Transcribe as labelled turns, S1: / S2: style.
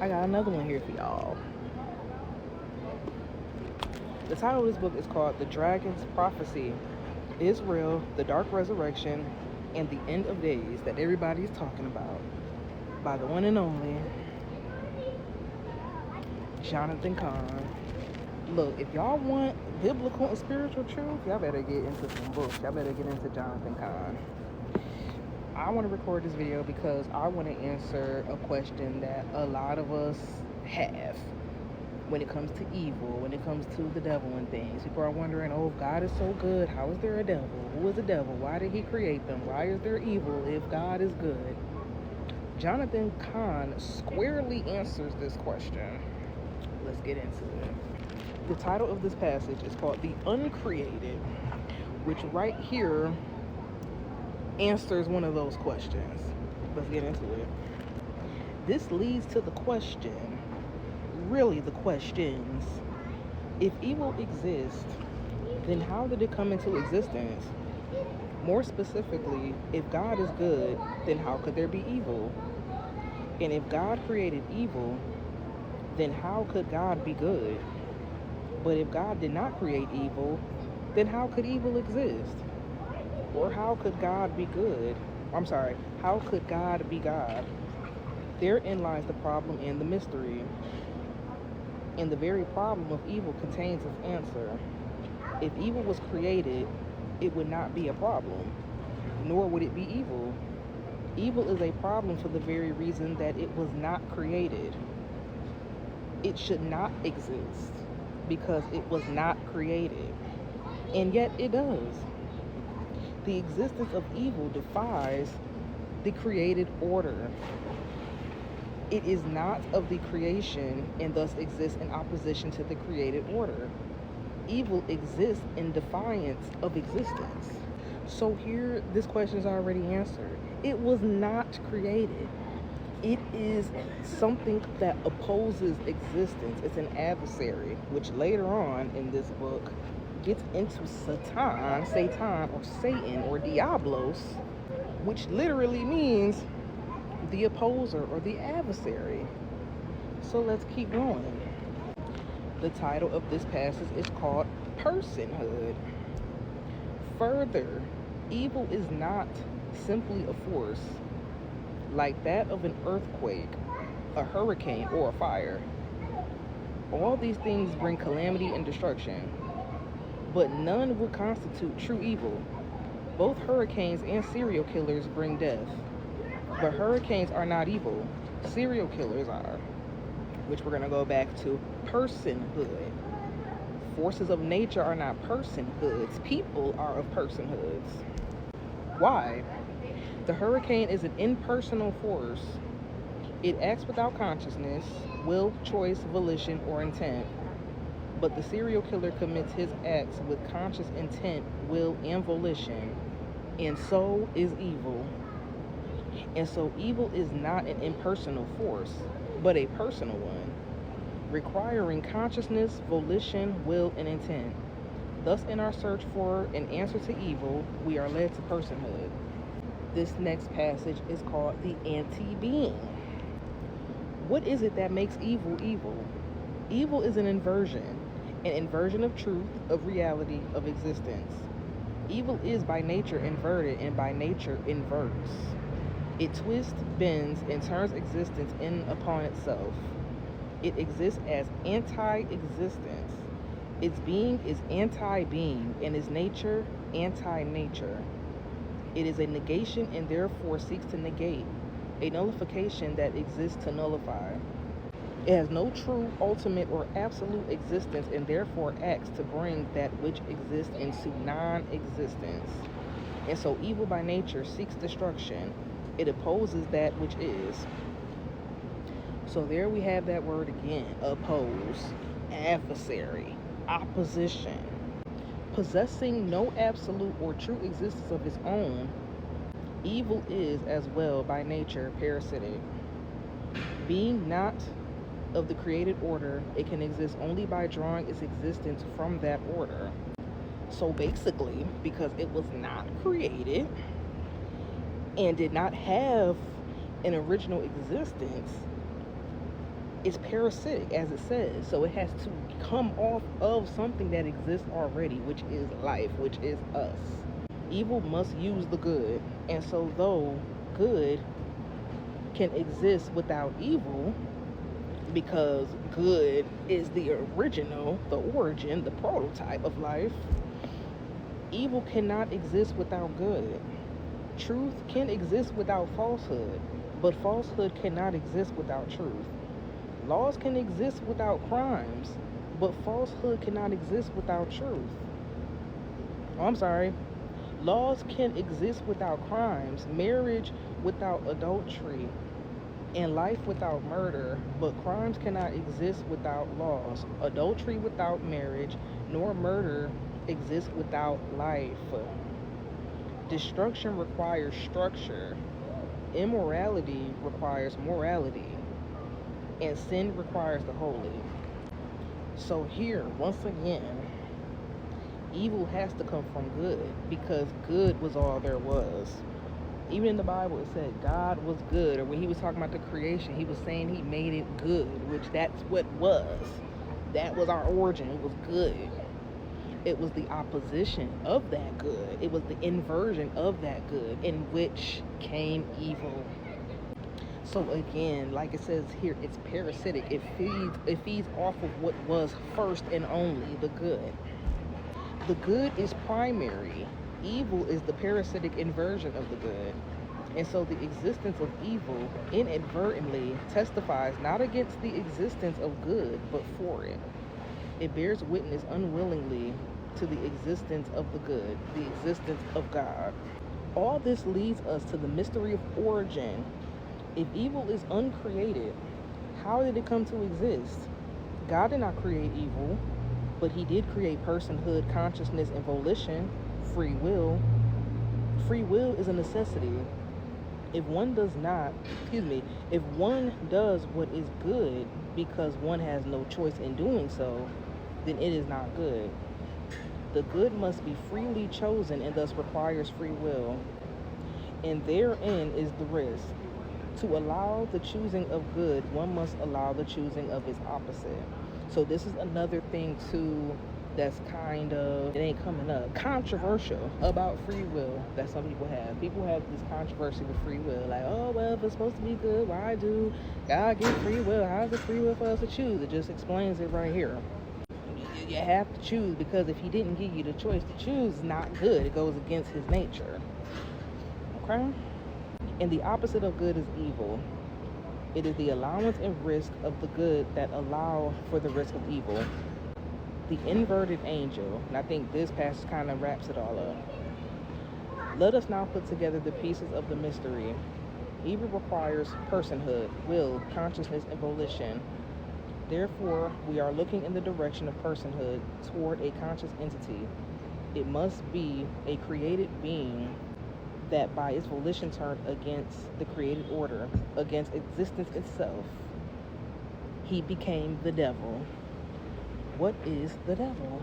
S1: I got another one here for y'all. The title of this book is called The Dragon's Prophecy, Israel, the Dark Resurrection, and the End of Days that everybody's talking about, by the one and only Jonathan Cahn. Look, if y'all want biblical and spiritual truth, y'all better get into some books. Y'all better get into Jonathan Cahn. I want to record this video because I want to answer a question that a lot of us have when it comes to evil, when it comes to the devil and things. People are wondering, oh, if God is so good, how is there a devil? Who is a devil? Why did he create them? Why is there evil if God is good? Jonathan Cahn squarely answers this question. Let's get into it. The title of this passage is called The Uncreated, which right here answers one of those questions. Let's get into it. This leads to the question, really the questions. If evil exists, then how did it come into existence? More specifically, if God is good, then how could there be evil? And if God created evil, then how could God be good? But if God did not create evil, then how could evil exist? Or how could God be good? How could God be God? Therein lies the problem and the mystery. And the very problem of evil contains its answer. If evil was created, it would not be a problem, nor would it be evil. Evil is a problem for the very reason that it was not created. It should not exist because it was not created, and yet it does. The existence of evil defies the created order. It is not of the creation and thus exists in opposition to the created order. Evil exists in defiance of existence. So here, this question is already answered. It was not created. It is something that opposes existence. It's an adversary, which later on in this book gets into Satan, or Satan, or Diablos, which literally means the opposer or the adversary. So let's keep going. The title of this passage is called Personhood. Further, evil is not simply a force like that of an earthquake, a hurricane, or a fire. All these things bring calamity and destruction, but none would constitute true evil. Both hurricanes and serial killers bring death, but hurricanes are not evil. Serial killers are, which we're going to go back to personhood. Forces of nature are not personhoods. People are of personhoods. Why? The hurricane is an impersonal force. It acts without consciousness, will, choice, volition, or intent. But the serial killer commits his acts with conscious intent, will, and volition. And so is evil. And so evil is not an impersonal force, but a personal one, requiring consciousness, volition, will, and intent. Thus, in our search for an answer to evil, we are led to personhood. This next passage is called the anti-being. What is it that makes evil evil? Evil is an inversion of truth, of reality, of existence. Evil is by nature inverted and by nature inverts. It twists, bends, and turns existence in upon itself. It exists as anti-existence. Its being is anti-being, and its nature anti-nature. It is a negation and therefore seeks to negate, a nullification that exists to nullify. It has no true, ultimate, or absolute existence and therefore acts to bring that which exists into non-existence. And so evil by nature seeks destruction. It opposes that which is. So there we have that word again, oppose, adversary, opposition. Possessing no absolute or true existence of its own, evil is as well by nature parasitic. Being not of the created order, it can exist only by drawing its existence from that order. So basically, because it was not created and did not have an original existence, It's parasitic, as it says, so it has to come off of something that exists already, which is life, which is us. Evil must use the good, and so though good can exist without evil, because good is the original, the origin, the prototype of life, evil cannot exist without good. Truth can exist without falsehood, but falsehood cannot exist without truth. Laws can exist without crimes, but falsehood cannot exist without truth. Oh, I'm sorry. Laws can exist without crimes, marriage without adultery, and life without murder, but crimes cannot exist without laws. Adultery without marriage, nor murder exists without life. Destruction requires structure. Immorality requires morality. And sin requires the holy. So here, once again, evil has to come from good, because good was all there was. Even in the Bible, it said God was good, or when he was talking about the creation, he was saying he made it good, which that's what was. That was our origin. It was good. It was the opposition of that good. It was the inversion of that good, in which came evil. So again, like it says here, it's parasitic. It feeds off of what was first and only, the good. The good is primary. Evil is the parasitic inversion of the good. And so the existence of evil inadvertently testifies not against the existence of good, but for it. It bears witness unwillingly to the existence of the good, the existence of God. All this leads us to the mystery of origin. If evil is uncreated, how did it come to exist? God did not create evil, but he did create personhood, consciousness, and volition, free will. Free will is a necessity. If one does what is good because one has no choice in doing so, then it is not good. The good must be freely chosen and thus requires free will. And therein is the risk. To allow the choosing of good, one must allow the choosing of its opposite. So this is another thing too that's kind of, it ain't coming up, controversial about free will that some people have. People have this controversy with free will, like, oh, well, if it's supposed to be good, why do God give free will? How is it free will for us to choose? It just explains it right here. You have to choose, because if he didn't give you the choice to choose, it's not good. It goes against his nature. Okay? And the opposite of good is evil. It is the allowance and risk of the good that allow for the risk of evil. The inverted angel, and I think this passage kind of wraps it all up. Let us now put together the pieces of the mystery. Evil requires personhood, will, consciousness, and volition. Therefore, we are looking in the direction of personhood toward a conscious entity. It must be a created being that by its volition turned against the created order, against existence itself. He became the devil. What is the devil?